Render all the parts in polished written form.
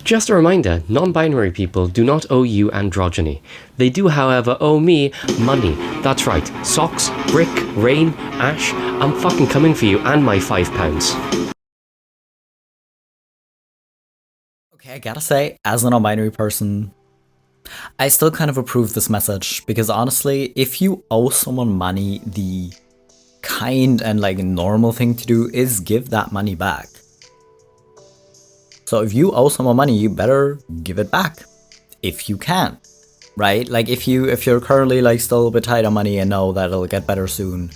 Just a reminder, non-binary people do not owe you androgyny. They do, however, owe me money. That's right, socks, brick, rain, ash, I'm fucking coming for you and my £5. Okay, I gotta say, as a non-binary person, I still kind of approve this message, because honestly, if you owe someone money, the kind and like normal thing to do is give that money back. So if you owe someone money, you better give it back if you can, right? Like if you're currently like still a bit tight on money and know that it'll get better soon,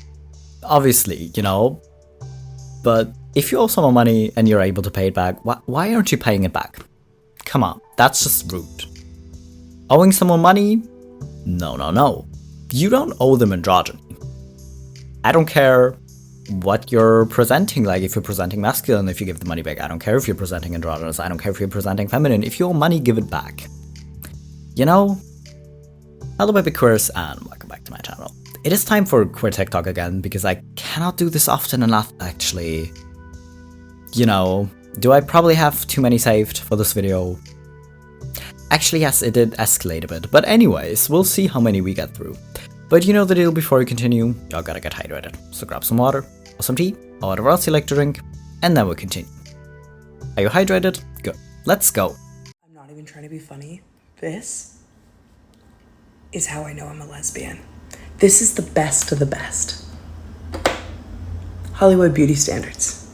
obviously, you know. But if you owe someone money and you're able to pay it back, why aren't you paying it back? Come on, that's just rude. Owing someone money? No. You don't owe them androgyny. I don't care what you're presenting, like if you're presenting masculine, if you give the money back. I don't care if you're presenting androgynous. I don't care if you're presenting feminine. If you owe money, give it back. You know? Hello BabyQueers and welcome back to my channel. It is time for QueerTok again, because I cannot do this often enough actually. You know, do I probably have too many saved for this video? Actually yes, it did escalate a bit, but anyways, we'll see how many we get through. But you know the deal, before we continue, y'all gotta get hydrated. So grab some water, or some tea, or whatever else you like to drink, and then we'll continue. Are you hydrated? Good. Let's go. I'm not even trying to be funny. This is how I know I'm a lesbian. This is the best of the best. Hollywood beauty standards.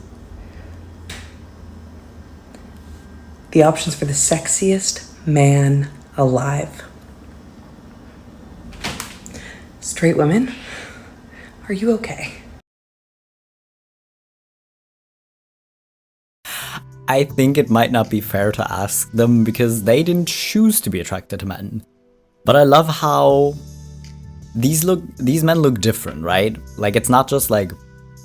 The options for the sexiest man alive. Straight women, are you okay? I think it might not be fair to ask them because they didn't choose to be attracted to men. But I love how these men look different, right? Like it's not just like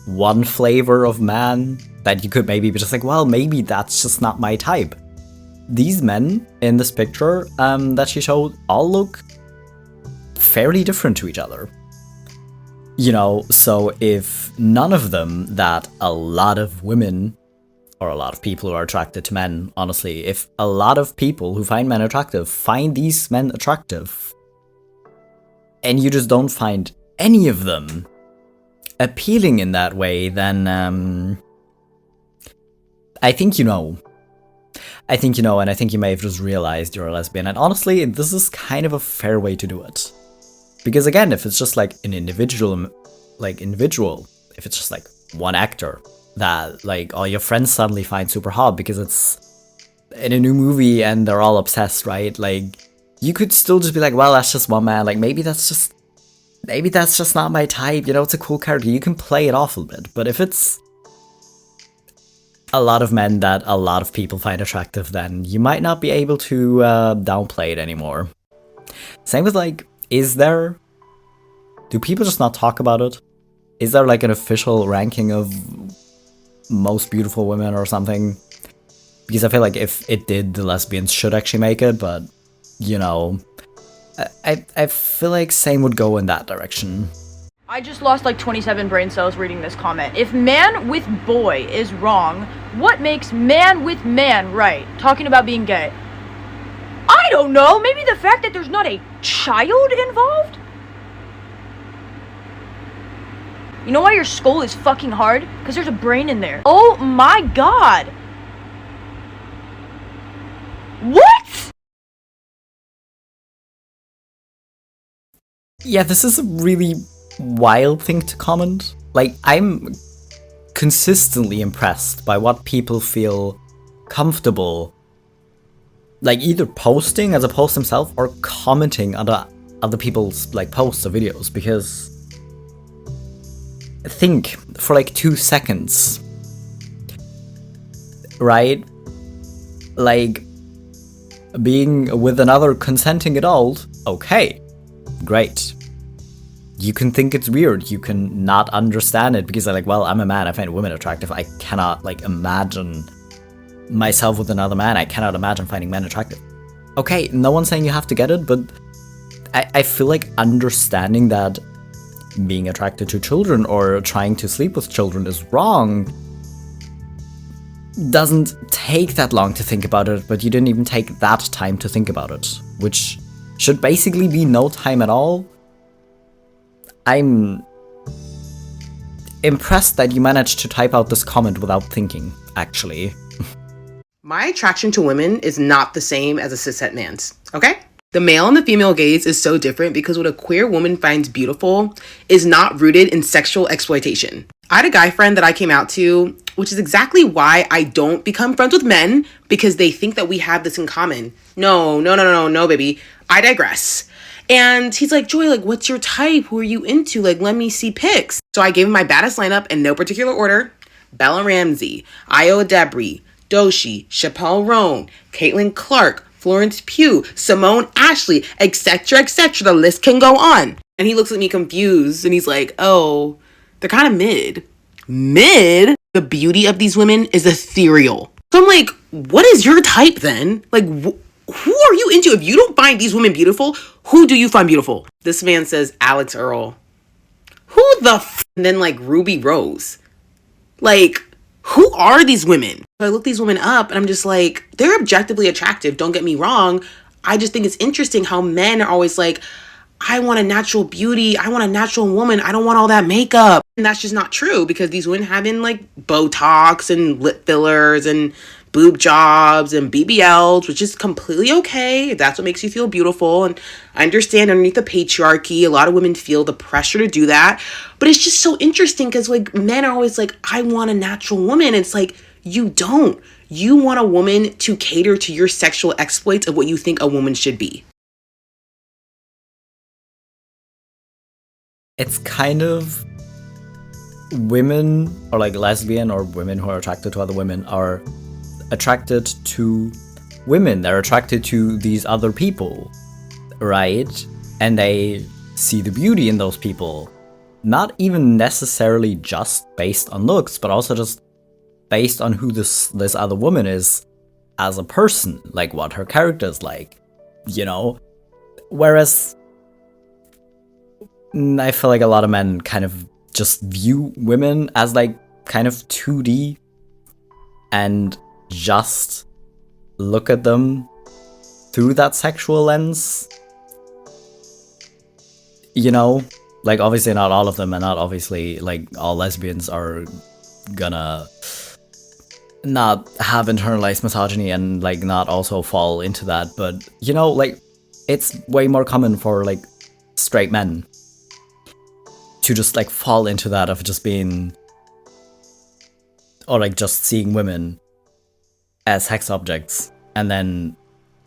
one flavor of man that you could maybe be just like, well, maybe that's just not my type. These men in this picture that she showed all look fairly different to each other. You know, so if none of them that a lot of women, or a lot of people who are attracted to men, honestly, if a lot of people who find men attractive find these men attractive, and you just don't find any of them appealing in that way, then I think you know. I think you know, and I think you may have just realized you're a lesbian. And honestly, this is kind of a fair way to do it. Because again, if it's just like an individual, if it's just like one actor that like all your friends suddenly find super hot because it's in a new movie and they're all obsessed, right? Like you could still just be like, well, that's just one man. Like maybe that's just not my type. You know, it's a cool character. You can play it off a little bit. But if it's a lot of men that a lot of people find attractive, then you might not be able to downplay it anymore. Same with like, do people just not talk about it? Is there like an official ranking of most beautiful women or something? Because I feel like if it did, the lesbians should actually make it, but you know, I feel like same would go in that direction. I just lost like 27 brain cells reading this comment. If man with boy is wrong, what makes man with man right? Talking about being gay. I don't know, maybe the fact that there's not a child involved? You know why your skull is fucking hard? Because there's a brain in there. Oh my god! What?! Yeah, this is a really wild thing to comment. Like, I'm consistently impressed by what people feel comfortable like either posting as a post themselves or commenting under other people's like posts or videos, because think for like 2 seconds, right? Like being with another consenting adult, okay, great. You can think it's weird, you can not understand it because like, well, I'm a man, I find women attractive, I cannot like imagine myself with another man, I cannot imagine finding men attractive. Okay, no one's saying you have to get it, but I feel like understanding that being attracted to children or trying to sleep with children is wrong doesn't take that long to think about it, but you didn't even take that time to think about it, which should basically be no time at all. I'm impressed that you managed to type out this comment without thinking, actually. My attraction to women is not the same as a cishet man's, okay? The male and the female gaze is so different because what a queer woman finds beautiful is not rooted in sexual exploitation. I had a guy friend that I came out to, which is exactly why I don't become friends with men, because they think that we have this in common. No, baby. I digress. And he's like, Joy, like, what's your type? Who are you into? Like, let me see pics. So I gave him my baddest lineup in no particular order. Bella Ramsey, Io Debris, Doshi, Chappelle Roan, Caitlin Clark, Florence Pugh, Simone Ashley, etc., etc. The list can go on. And he looks at me confused and he's like, oh, they're kind of mid. Mid? The beauty of these women is ethereal. So I'm like, what is your type then? Like, who are you into? If you don't find these women beautiful, who do you find beautiful? This man says Alex Earl. Who the And then like Ruby Rose. Like, who are these women? So I look these women up and I'm just like, they're objectively attractive, don't get me wrong. I just think it's interesting how men are always like, I want a natural beauty. I want a natural woman. I don't want all that makeup. And that's just not true because these women have in like Botox and lip fillers and boob jobs and BBLs, which is completely okay if that's what makes you feel beautiful. And I understand underneath the patriarchy, a lot of women feel the pressure to do that. But it's just so interesting because like men are always like, I want a natural woman. It's like, you don't. You want a woman to cater to your sexual exploits of what you think a woman should be. It's kind of women, or like lesbian or women who are attracted to other women are attracted to women. They're attracted to these other people, right? And they see the beauty in those people. Not even necessarily just based on looks, but also just based on who this other woman is as a person, like what her character is like, you know? Whereas I feel like a lot of men kind of just view women as like kind of 2D and just look at them through that sexual lens. You know, like obviously not all of them, and not obviously like all lesbians are gonna not have internalized misogyny and like not also fall into that, but you know, like it's way more common for like straight men to just like fall into that of just being, or like just seeing women as sex objects, and then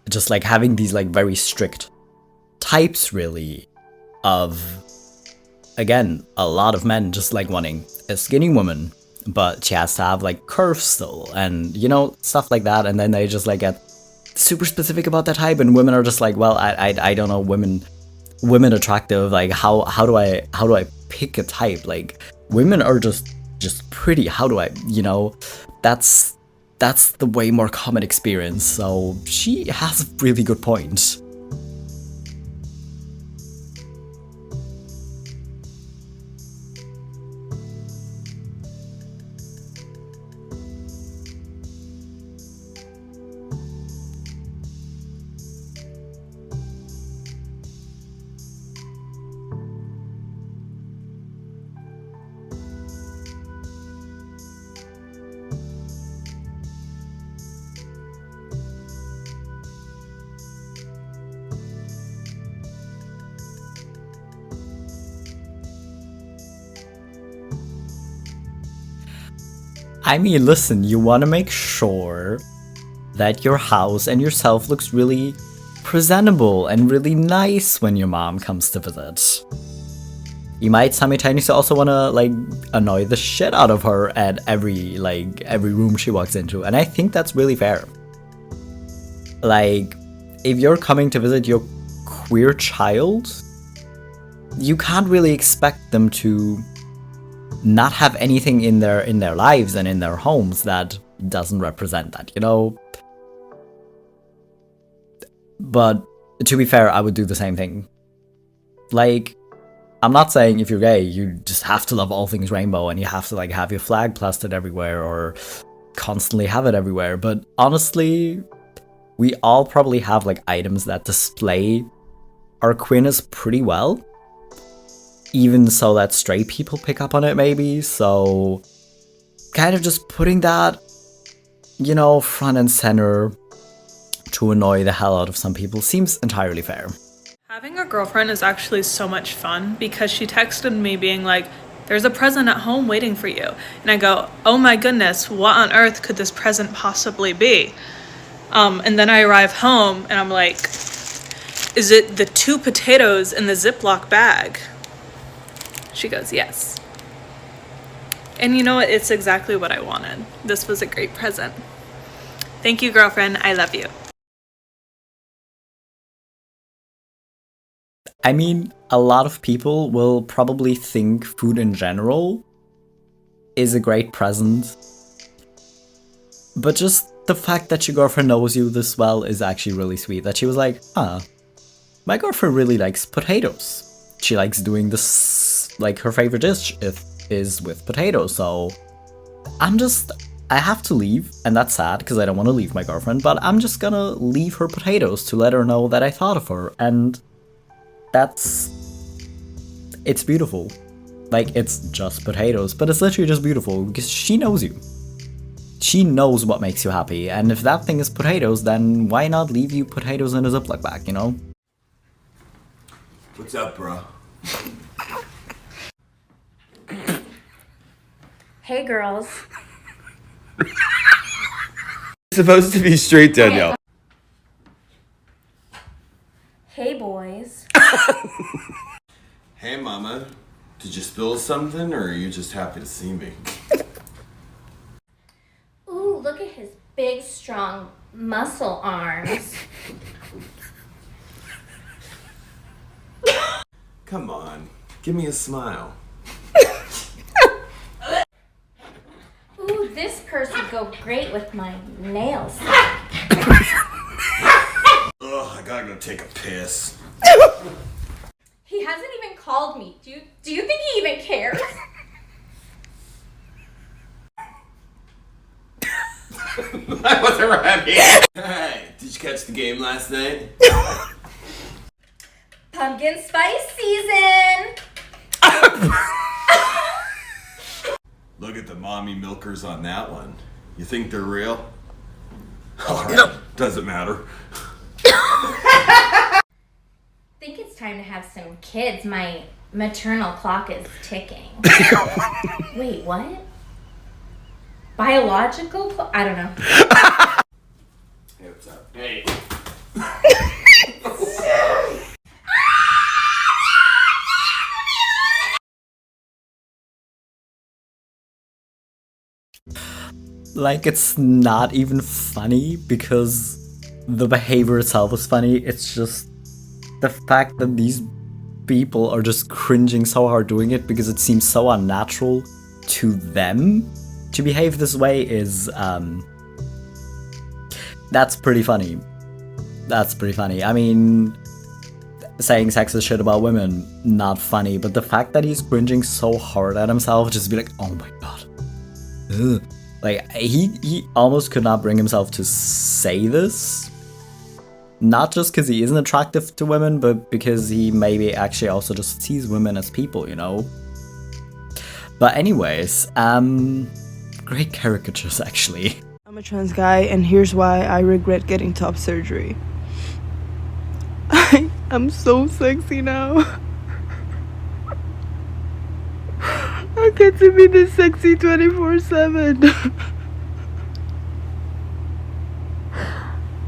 just like having these like very strict types really of, again, a lot of men just like wanting a skinny woman, but she has to have like curves still, and you know, stuff like that. And then they just like get super specific about that type, and women are just like, well, I don't know, women attractive, like how do I pick a type? Like women are just pretty, how do I, you know? That's the way more common experience. So she has a really good point. I mean, listen, you want to make sure that your house and yourself looks really presentable and really nice when your mom comes to visit. You might simultaneously also want to like annoy the shit out of her at every room she walks into, and I think that's really fair. Like, if you're coming to visit your queer child, you can't really expect them to not have anything in their lives and in their homes that doesn't represent that, you know? But to be fair, I would do the same thing. Like, I'm not saying if you're gay, you just have to love all things rainbow and you have to like have your flag plastered everywhere, or constantly have it everywhere, but honestly, we all probably have like items that display our queerness pretty well. Even so that straight people pick up on it maybe, so kind of just putting that, you know, front and center to annoy the hell out of some people seems entirely fair. Having a girlfriend is actually so much fun because she texted me being like, there's a present at home waiting for you. And I go, oh my goodness, what on earth could this present possibly be? And then I arrive home and I'm like, is it the 2 potatoes in the Ziploc bag? She goes, yes. And you know what? It's exactly what I wanted. This was a great present. Thank you, girlfriend. I love you. I mean, a lot of people will probably think food in general is a great present. But just the fact that your girlfriend knows you this well is actually really sweet. That she was like, my girlfriend really likes potatoes. She likes doing this, like her favorite dish is with potatoes. So I have to leave, and that's sad because I don't want to leave my girlfriend, but I'm just gonna leave her potatoes to let her know that I thought of her. And it's beautiful. Like, it's just potatoes, but it's literally just beautiful because she knows you. She knows what makes you happy, and if that thing is potatoes, then why not leave you potatoes in a Ziploc bag, you know? What's up, bro? Hey, girls. It's supposed to be straight, Danielle. Hey, boys. Hey, mama. Did you spill something, or are you just happy to see me? Ooh, look at his big, strong muscle arms. Come on, give me a smile. Ooh, this purse would go great with my nails. Ugh, I gotta go take a piss. He hasn't even called me. Do you think he even cares? I wasn't ready. Hey, did you catch the game last night? Pumpkin spice season! Look at the mommy milkers on that one. You think they're real? Alright, doesn't matter. I think it's time to have some kids. My maternal clock is ticking. Wait, what? Biological clock? I don't know. Hey, what's up? Hey. Like, it's not even funny because the behavior itself is funny. It's just the fact that these people are just cringing so hard doing it because it seems so unnatural to them to behave this way is, that's pretty funny. That's pretty funny. I mean, saying sexist shit about women, not funny, but the fact that he's cringing so hard at himself, just be like, oh my god. Ugh. Like, he almost could not bring himself to say this. Not just because he isn't attractive to women, but because he maybe actually also just sees women as people, you know? But anyways, great caricatures, actually. I'm a trans guy, and here's why I regret getting top surgery. I'm so sexy now. I get to be this sexy 24/7.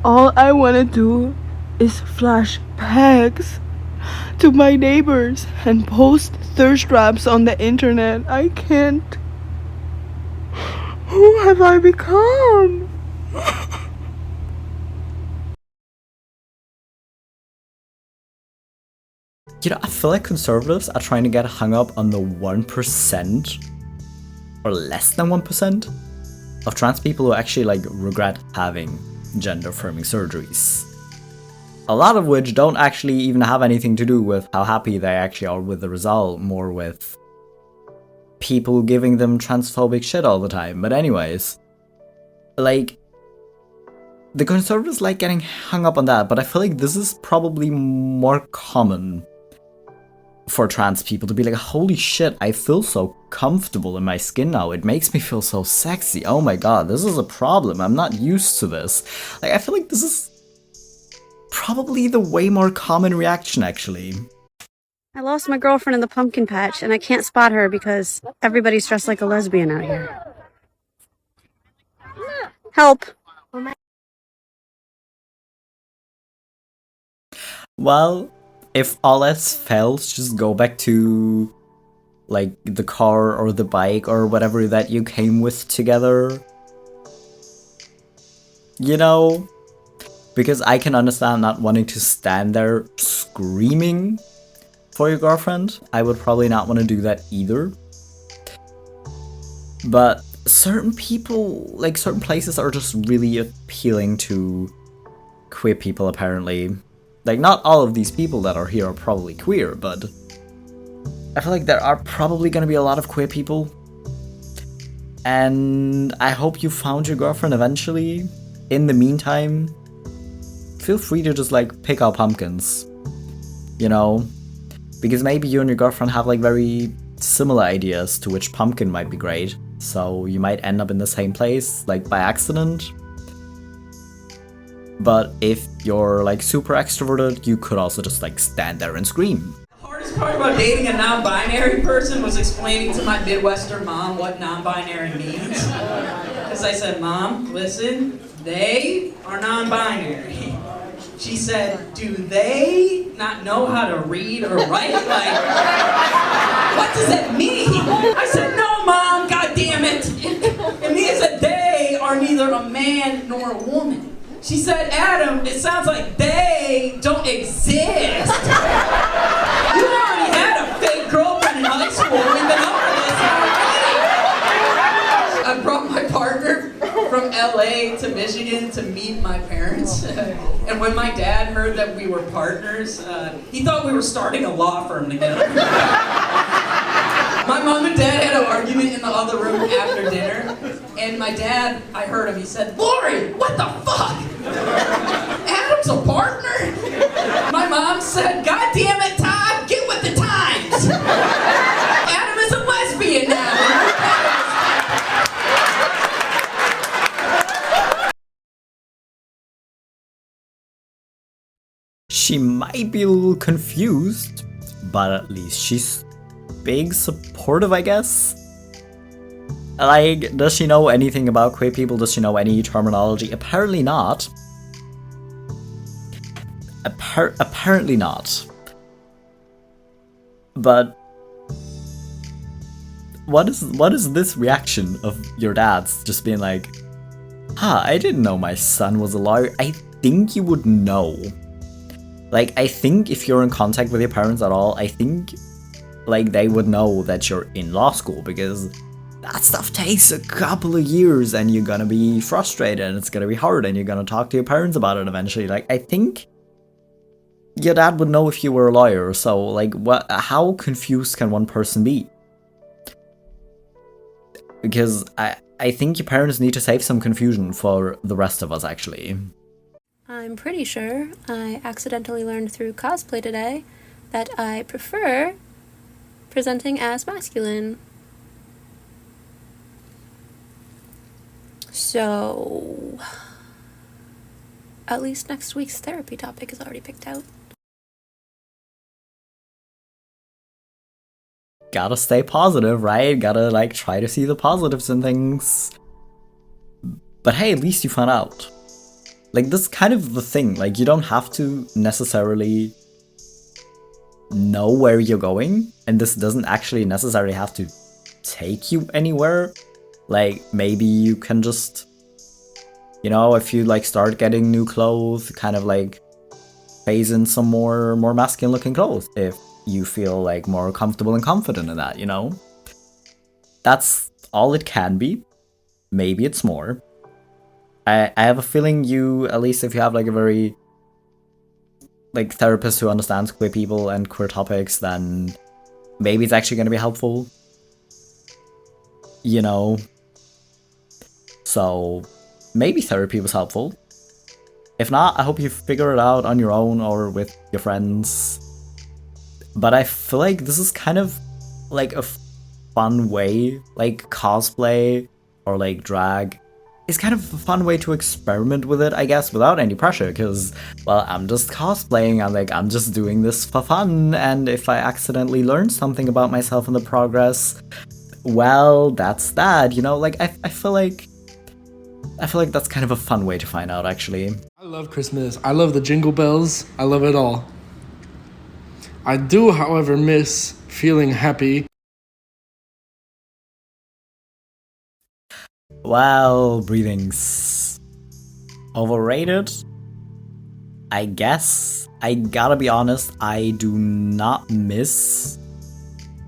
All I want to do is flash pegs to my neighbors and post thirst traps on the internet. I can't. Who have I become? You know, I feel like conservatives are trying to get hung up on the 1% or less than 1% of trans people who actually like regret having gender-affirming surgeries. A lot of which don't actually even have anything to do with how happy they actually are with the result, more with people giving them transphobic shit all the time. But anyways, like, the conservatives like getting hung up on that, but I feel like this is probably more common for trans people to be like, holy shit, I feel so comfortable in my skin now. It makes me feel so sexy. Oh my god, this is a problem. I'm not used to this. Like, I feel like this is probably the way more common reaction, actually. I lost my girlfriend in the pumpkin patch, and I can't spot her because everybody's dressed like a lesbian out here. Help! Well, if all else fails, just go back to, like, the car or the bike or whatever that you came with together. You know? Because I can understand not wanting to stand there screaming for your girlfriend. I would probably not want to do that either. But certain people, like, certain places are just really appealing to queer people, apparently. Like, not all of these people that are here are probably queer, but I feel like there are probably gonna be a lot of queer people. And I hope you found your girlfriend eventually. In the meantime, feel free to just, like, pick out pumpkins. You know? Because maybe you and your girlfriend have, like, very similar ideas to which pumpkin might be great. So you might end up in the same place, like, by accident. But if you're, like, super extroverted, you could also just, like, stand there and scream. The hardest part about dating a non-binary person was explaining to my Midwestern mom what non-binary means. Because I said, Mom, listen, they are non-binary. She said, do they not know how to read or write? Like, what does that mean? I said, no, Mom, God damn it. It means that they are neither a man nor a woman. She said, Adam, it sounds like they don't exist. You already had a fake girlfriend in high school. We've been over this already. I brought my partner from LA to Michigan to meet my parents. And when my dad heard that we were partners, he thought we were starting a law firm together. My mom and dad had an argument in the other room after dinner, and my dad, I heard him, he said, Lori, what the fuck? Adam's a partner? My mom said, God damn it, Todd, get with the times. Adam is a lesbian now. She might be a little confused, but at least she's big supportive, I guess. Like, does she know anything about queer people? Does she know any terminology? Apparently not. Apparently not. But what is this reaction of your dad's just being like, I didn't know my son was a lawyer. I think you would know. Like, I think if you're in contact with your parents at all, I think, like, they would know that you're in law school, because that stuff takes a couple of years and you're gonna be frustrated and it's gonna be hard and you're gonna talk to your parents about it eventually. Like, I think your dad would know if you were a lawyer, so, like, how confused can one person be? Because I think your parents need to save some confusion for the rest of us, actually. I'm pretty sure I accidentally learned through cosplay today that I prefer presenting as masculine. So, at least next week's therapy topic is already picked out. Gotta stay positive, right? Gotta, like, try to see the positives in things. But hey, at least you found out. Like, this is kind of the thing. Like, you don't have to necessarily know where you're going, and this doesn't actually necessarily have to take you anywhere. Like, maybe you can just, you know, if you, like, start getting new clothes, kind of, like, phase in some more masculine looking clothes if you feel, like, more comfortable and confident in that, you know? That's all it can be. Maybe it's more. I have a feeling you, at least if you have, like, a very, like, therapist who understands queer people and queer topics, then maybe it's actually going to be helpful. You know? So maybe therapy was helpful. If not, I hope you figure it out on your own or with your friends. But I feel like this is kind of like a fun way, like cosplay or like drag is kind of a fun way to experiment with it, I guess, without any pressure, because, well, I'm just cosplaying, I'm just doing this for fun, and if I accidentally learn something about myself in the progress, well, that's that, you know, like, I feel like that's kind of a fun way to find out, actually. I love Christmas. I love the jingle bells. I love it all. I do, however, miss feeling happy. Well, breathing's overrated, I guess. I gotta be honest, I do not miss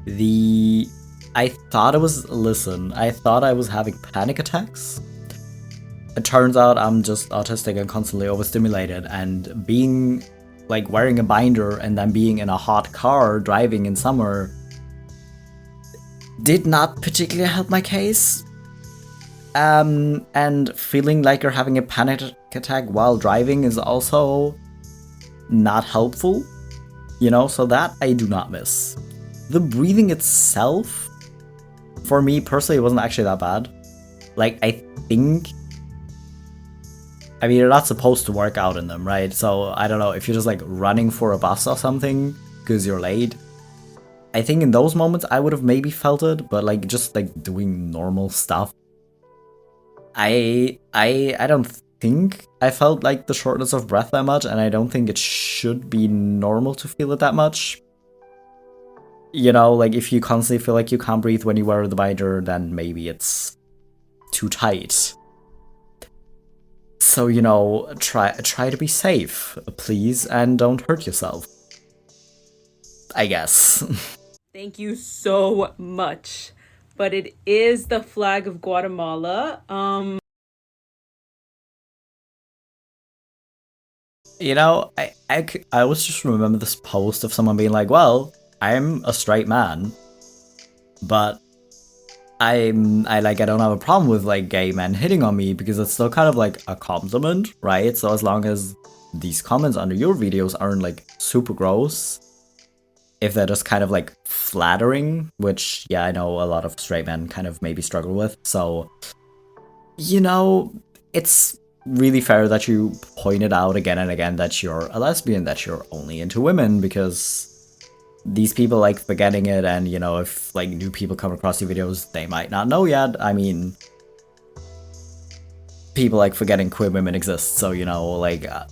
the... I thought I was having panic attacks. It turns out I'm just autistic and constantly overstimulated, and being, like, wearing a binder and then being in a hot car driving in summer did not particularly help my case. And feeling like you're having a panic attack while driving is also not helpful, you know, so that I do not miss. The breathing itself, for me personally, it wasn't actually that bad. Like, I mean, you're not supposed to work out in them, right? So, I don't know, if you're just like running for a bus or something because you're late, I think in those moments I would have maybe felt it, but like just like doing normal stuff, I don't think I felt like the shortness of breath that much, and I don't think it should be normal to feel it that much. You know, like if you constantly feel like you can't breathe when you wear the binder, then maybe it's too tight. So, you know, try to be safe, please, and don't hurt yourself, I guess. Thank you so much. But it is the flag of Guatemala. You know, I always just remember this post of someone being like, well, I'm a straight man, but I don't have a problem with like gay men hitting on me because it's still kind of like a compliment, right? So as long as these comments under your videos aren't like super gross, if they're just kind of like flattering, which, yeah, I know a lot of straight men kind of maybe struggle with. So, you know, it's really fair that you pointed out again and again that you're a lesbian, that you're only into women, because these people like forgetting it, and, you know, if like new people come across your videos, they might not know yet. I mean, people like forgetting queer women exist, so, you know, like... I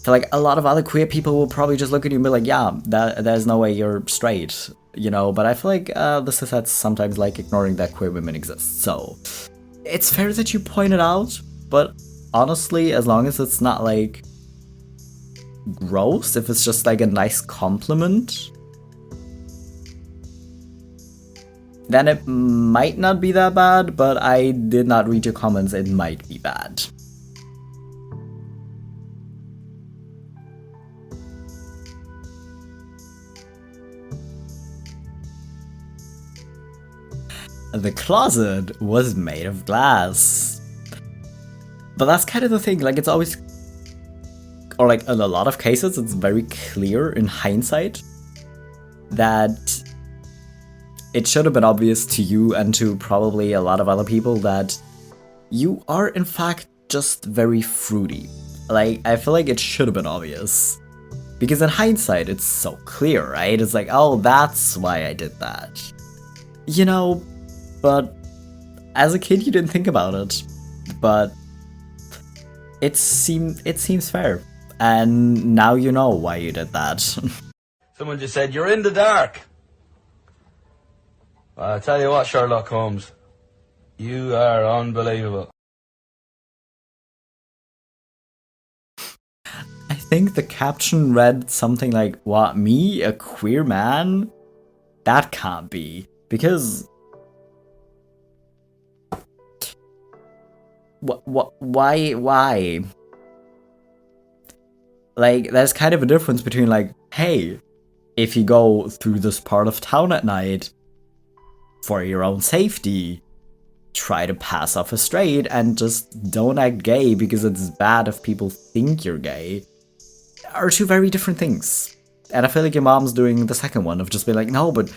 feel like a lot of other queer people will probably just look at you and be like, yeah, there's no way you're straight, you know, but I feel like the cis-hets sometimes like ignoring that queer women exist, so it's fair that you point it out, but honestly, as long as it's not like gross, if it's just like a nice compliment, then it might not be that bad, but I did not read your comments, it might be bad. The closet was made of glass. But that's kind of the thing, like it's always, or like in a lot of cases, it's very clear in hindsight that it should have been obvious to you and to probably a lot of other people that you are in fact just very fruity. Like, I feel like it should have been obvious. Because in hindsight, it's so clear, right? It's like, oh, that's why I did that. You know, but as a kid, you didn't think about it. But it seems fair. And now you know why you did that. Someone just said, you're in the dark. I'll tell you what, Sherlock Holmes. You are unbelievable. I think the caption read something like, what, me, a queer man? That can't be. Because... Why? Like, there's kind of a difference between like, hey, if you go through this part of town at night for your own safety, try to pass off as straight and just don't act gay because it's bad if people think you're gay are two very different things. And I feel like your mom's doing the second one of just being like, no, but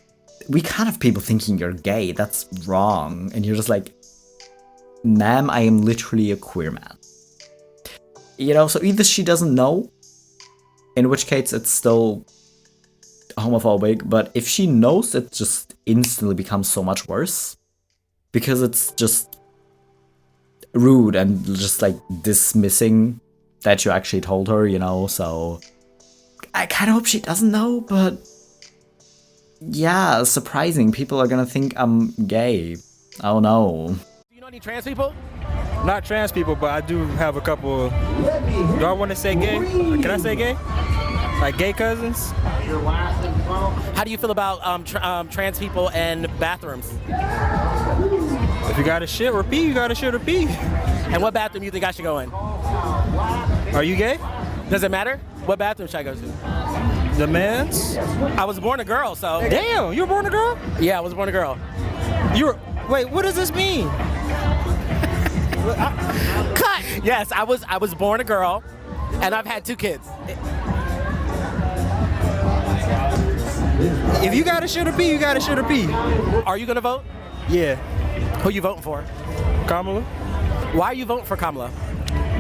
we can't have people thinking you're gay. That's wrong. And you're just like, ma'am, I am literally a queer man. You know, so either she doesn't know, in which case it's still homophobic, but if she knows, it just instantly becomes so much worse. Because it's just rude and just like dismissing that you actually told her, you know, so I kind of hope she doesn't know, but yeah, surprising. People are gonna think I'm gay. Oh no. Do you know any trans people? Not trans people, but I do have a couple. Do I want to say gay? Can I say gay? Like gay cousins? How do you feel about trans people and bathrooms? If you gotta shit or pee, you gotta shit or pee. And what bathroom do you think I should go in? Are you gay? Does it matter? What bathroom should I go to? The men's? I was born a girl, so. Damn, you were born a girl? Yeah, I was born a girl. Wait, what does this mean? Cut! Yes, I was born a girl, and I've had 2 kids. If you gotta shit or pee, you gotta shit or pee. Are you gonna vote? Yeah. Who you voting for? Kamala. Why are you voting for Kamala?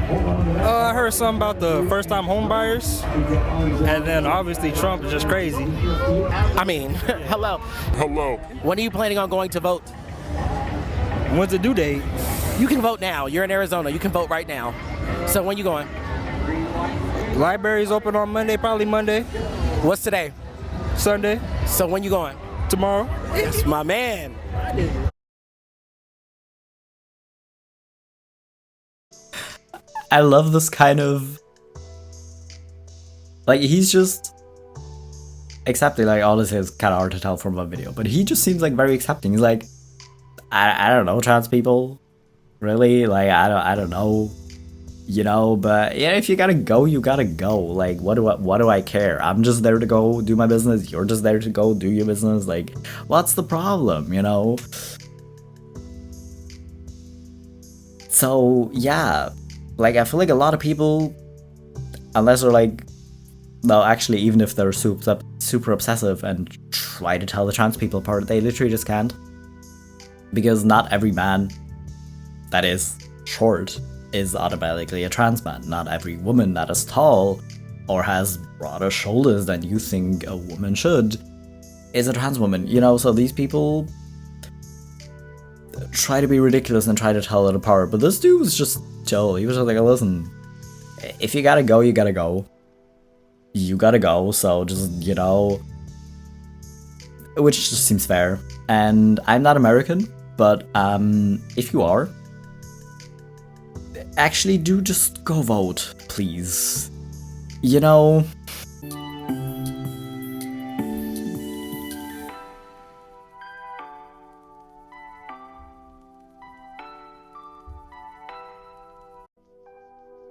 I heard something about the first-time home buyers, and then obviously Trump is just crazy. I mean, hello. Hello. When are you planning on going to vote? When's the due date? You can vote now. You're in Arizona. You can vote right now. So when you going? Library's open on Monday, probably Monday. What's today? Sunday. So when you going? Tomorrow. Yes, my man. I love this kind of, like, he's just accepting, like, all this is kind of hard to tell from a video, but he just seems like very accepting. He's like, I don't know, trans people, really, like, I don't know, you know, but yeah, if you gotta go, you gotta go. Like, what do I care? I'm just there to go do my business. You're just there to go do your business. Like, what's the problem, you know? So yeah. Like, I feel like a lot of people, unless they're like, well, actually, even if they're super obsessive and try to tell the trans people apart, they literally just can't. Because not every man that is short is automatically a trans man. Not every woman that is tall or has broader shoulders than you think a woman should is a trans woman, you know? So these people try to be ridiculous and try to tell it apart, but this dude was just chill. He was just like, listen, if you gotta go, you gotta go. You gotta go, so just, you know, which just seems fair. And I'm not American, but if you are, actually do just go vote, please. You know,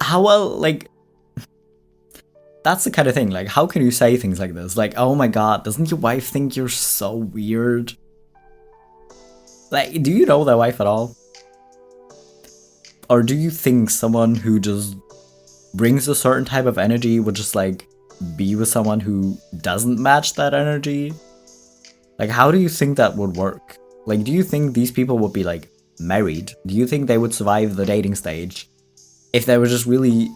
how well, like, that's the kind of thing, like, how can you say things like this? Like, oh my god, doesn't your wife think you're so weird? Like, do you know that wife at all? Or do you think someone who just brings a certain type of energy would just, like, be with someone who doesn't match that energy? Like, how do you think that would work? Like, do you think these people would be, like, married? Do you think they would survive the dating stage if they were just really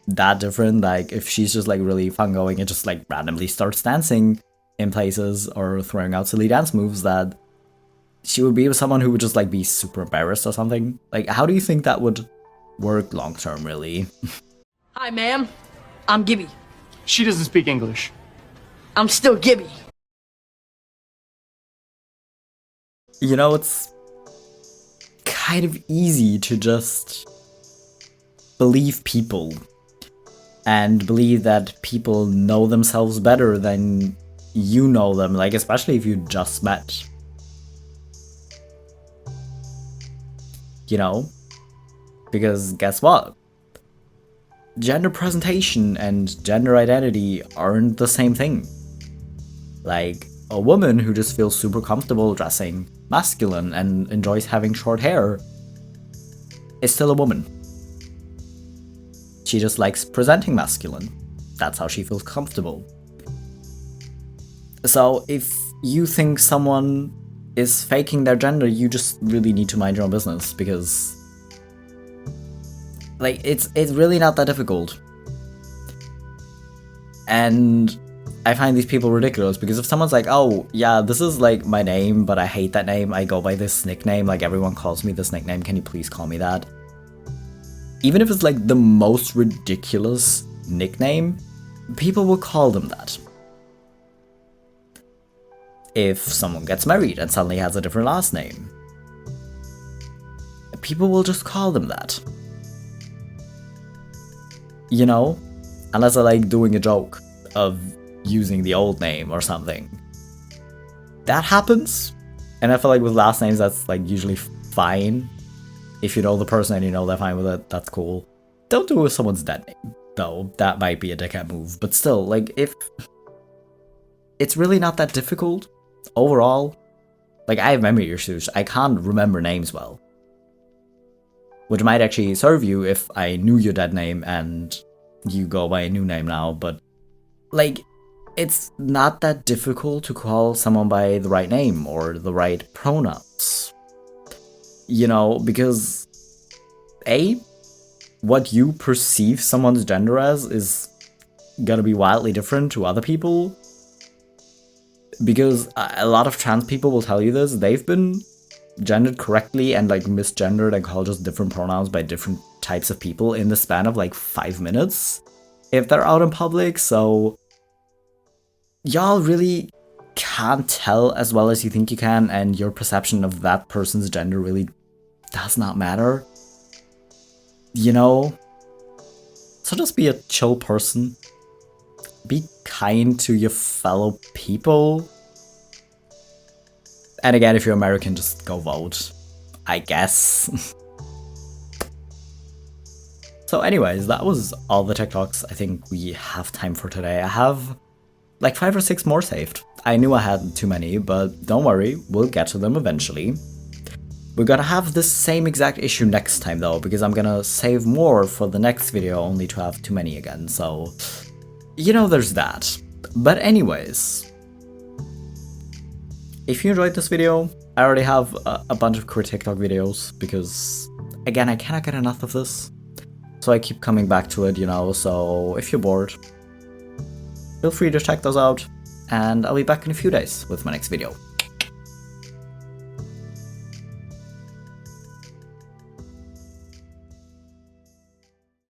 that different? Like, if she's just, like, really fun going and just, like, randomly starts dancing in places or throwing out silly dance moves, that she would be with someone who would just, like, be super embarrassed or something? Like, how do you think that would work long term, really? Hi, ma'am. I'm Gibby. She doesn't speak English. I'm still Gibby. You know, it's kind of easy to just believe people and believe that people know themselves better than you know them, like, especially if you just met. You know? Because guess what? Gender presentation and gender identity aren't the same thing. Like, a woman who just feels super comfortable dressing masculine and enjoys having short hair is still a woman. She just likes presenting masculine. That's how she feels comfortable. So if you think someone is faking their gender, you just really need to mind your own business, because like it's really not that difficult. And I find these people ridiculous, because if someone's like, oh yeah, this is like my name, but I hate that name, I go by this nickname, like everyone calls me this nickname, can you please call me that? Even if it's like the most ridiculous nickname, people will call them that. If someone gets married and suddenly has a different last name, people will just call them that. You know? Unless they're like doing a joke of using the old name or something. That happens. And I feel like with last names, that's like usually fine. If you know the person and you know they're fine with it, that's cool. Don't do it with someone's dead name, though. That might be a dickhead move. But still, like, if it's really not that difficult overall. Like, I have memory issues. I can't remember names well. Which might actually serve you if I knew your dead name and you go by a new name now. But, like, it's not that difficult to call someone by the right name or the right pronouns. You know, because A, what you perceive someone's gender as is gonna be wildly different to other people. Because a lot of trans people will tell you this, they've been gendered correctly and like misgendered and called just different pronouns by different types of people in the span of like 5 minutes if they're out in public. So y'all really can't tell as well as you think you can, and your perception of that person's gender really does not matter. You know? So just be a chill person. Be kind to your fellow people. And again, if you're American, just go vote, I guess. So anyways, that was all the TikToks I think we have time for today. I have like 5 or 6 more saved. I knew I had too many, but don't worry, we'll get to them eventually. We're gonna have this same exact issue next time though, because I'm gonna save more for the next video only to have too many again, so you know there's that. But anyways, if you enjoyed this video, I already have a bunch of queer TikTok videos, because again, I cannot get enough of this. So I keep coming back to it, you know, so if you're bored, feel free to check those out, and I'll be back in a few days with my next video.